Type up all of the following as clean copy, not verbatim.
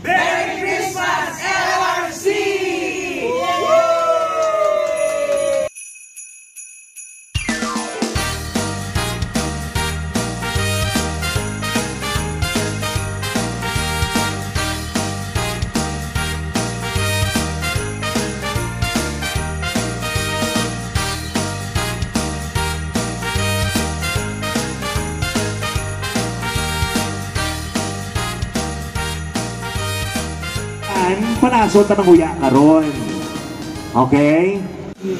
Merry Christmas, LRC! Panasod na ng huya karon. Okay?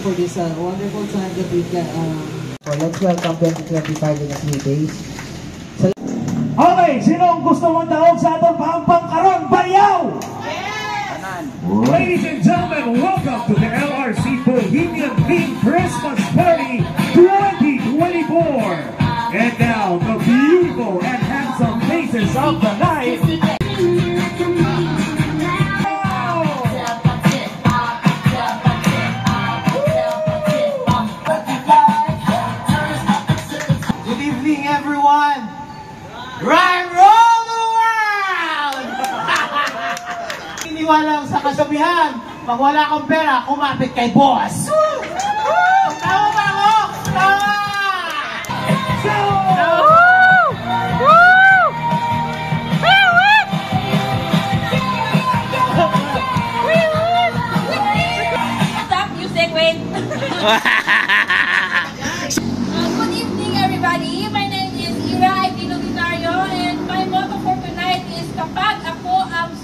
For this wonderful time that we can, let's welcome 2025 in a few days. Okay, sino ang gusto mong tawag sa atong pahampang karon? Bayaw! Yes! Ladies and gentlemen, welcome to the LRC Bohemian Theme Christmas Party 2024. And now, the beautiful and handsome faces of the night. Rock roll around! Iniwalang sa kasabihan, pag wala kang pera, kumapit kay boss. Tama ba ako? Tama! Stop music, wait. Good evening, everybody. My name is Ira Aguilogitario, and my motto for tonight is kapag ako ang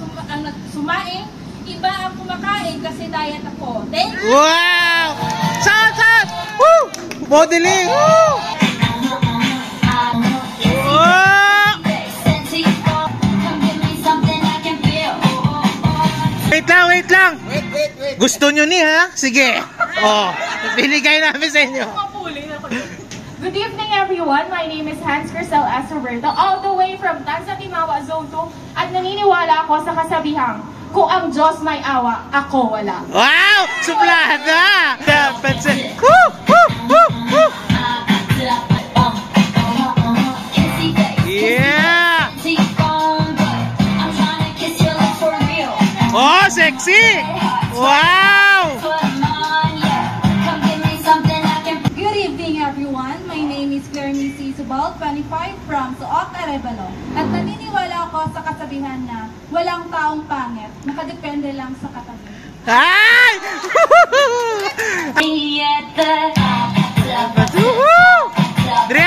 sumaing, iba ang kumakain kasi diet ako. Thank you! Wow! Shout! Woo! Modeling! Woo! Wait lang! Gusto nyo ni ha? Sige! Oh, binigay namin sa inyo. Good evening, everyone. My name is Hans Crisel S. Roberto, all the way from Tansa Timawa, Zone 2, at naniniwala ako sa kasabihang, kung ang Diyos may awa, ako wala. Wow! Suplada! Pansin! Woo! Woo! Woo! Woo! Yeah! Oh, sexy! Wow! Good evening, everyone. My name is Claire Missy Subal, 25 from Suoc, Arevalo. At naniniwala ako sa kasabihan na walang taong pangit, nakadepende lang sa katabi. Ay! Dre!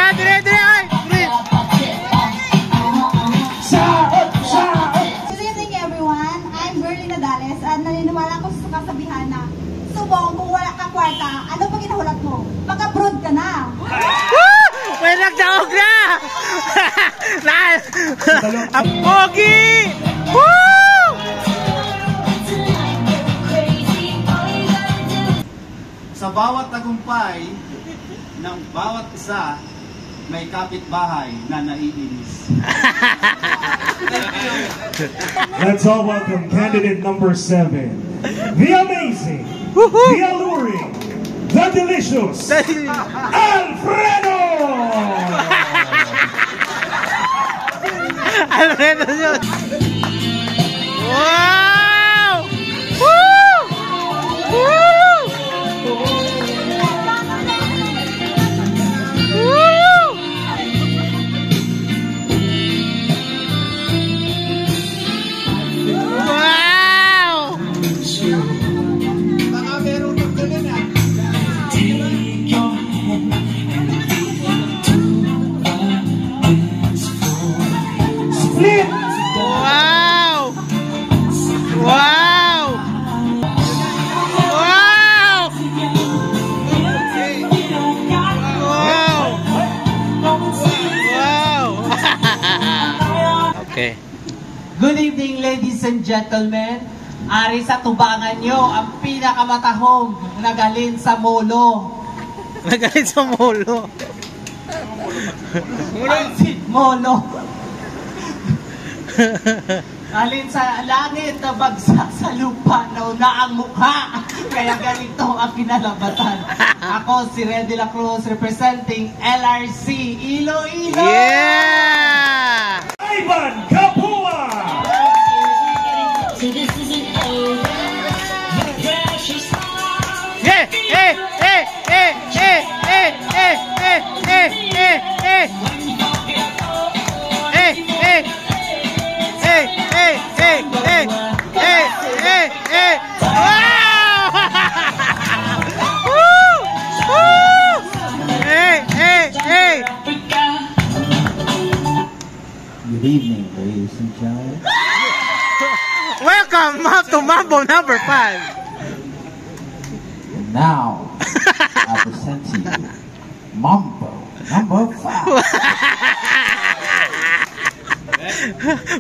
Good evening, everyone. I'm Berly Nadales at naniniwala ko sa kasabihan na subong kung wala ka kwarta, ano pag inahulat mo? Mag-abroad ka na. May nagdaog na! Ang pogi! Woo! Sa bawat tagumpay ng bawat isa, may kapitbahay na naiinis. Let's all welcome candidate number 7. The amazing, the alluring, the delicious, Alfredo! Alfredo yun! Wow! Woo! Woo! Wow! Wow! Wow! Wow! Okay. Good evening, ladies and gentlemen. Ari sa tubangan nyo, ang pinakamatahong nagalin sa molo. Nagalit sa molo. Pansit molo. Alin sa langit na bagsak sa lupa na una ang mukha. Kaya ganito ang kinalabatan. Ako si Red de la Cruz representing LRC Iloilo. Yeah! Ivan Capua! Yeah, hey, hey, hey, hey, hey, hey, hey, hey, hey, hey. Hey, hey. Hey, hey, hey, hey, hey, hey, hey. Wow! Woo! Woo! Hey, hey, hey. Good evening, ladies and gentlemen. Welcome to Mambo number 5. And now, I present to you Mambo number 5.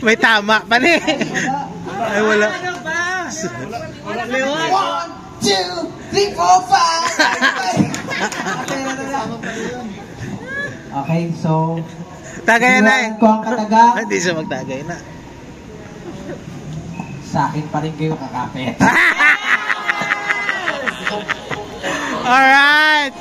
May tama pa ni. Ay, wala. 1, 2, 3, 4, 5. Okay, so Tagay na eh. ko ang kataga. Hindi siya magtagay na. Sa akin pa rin kayo kakapit. Alright.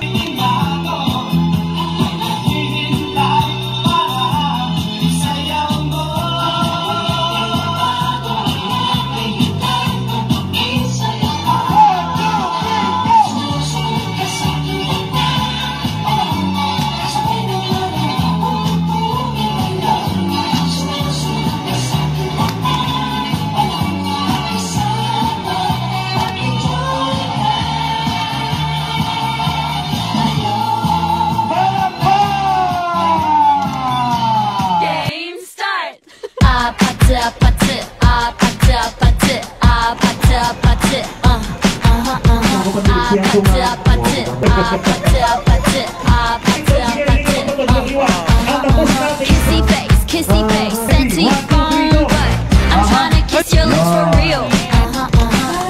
Kissy face, sent to your phone, but I'm trying to kiss your lips for real.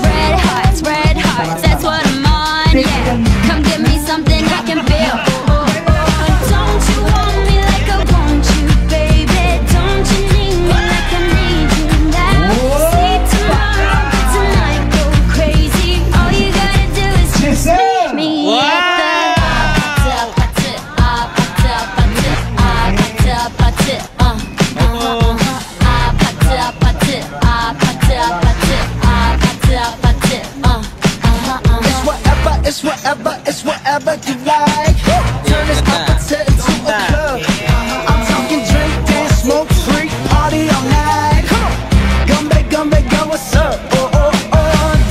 Red hearts, that's what I'm on, yeah. Come give me something I can feel. Don't you want me like I want you, baby? Don't you need me like I need you now? See tomorrow, but tonight go crazy. All you gotta do is just meet me at the It's whatever you like. Turn this opposite into a club. I'm talking drink, dance, smoke, freak, party all night. Gumbe, go, what's up? Oh.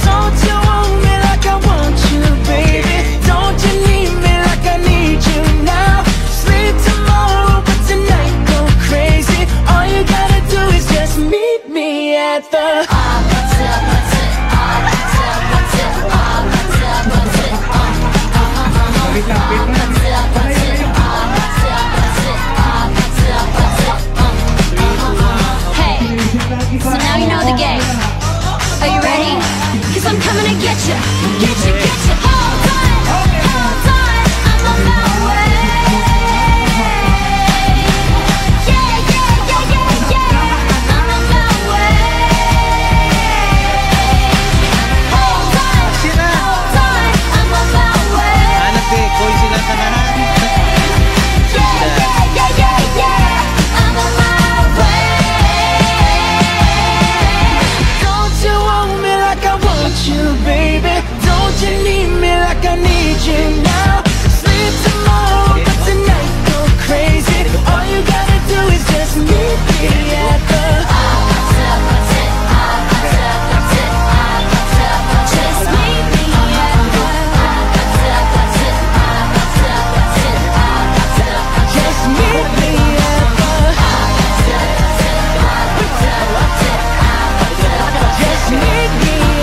Don't you want me like I want you, baby? Don't you need me like I need you now? Sleep tomorrow, but tonight go crazy. All you gotta do is just meet me at the So now you know the game. Are you ready? 'Cause I'm coming to get you. Get you. Hold on, I'm on my way. Yeah, I'm on my way. Hold on, I'm on my way. Anak eh, koy sila sa lahat. Yeah, I'm on my way. Don't you want me like I want you, baby? Don't you need me like I need you now? Sleep tomorrow, but tonight go crazy. All you gotta do is just meet me at the Just meet me at the just meet me at the just meet me at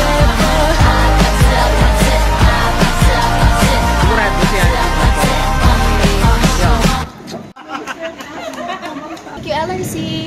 Thank you, LRC.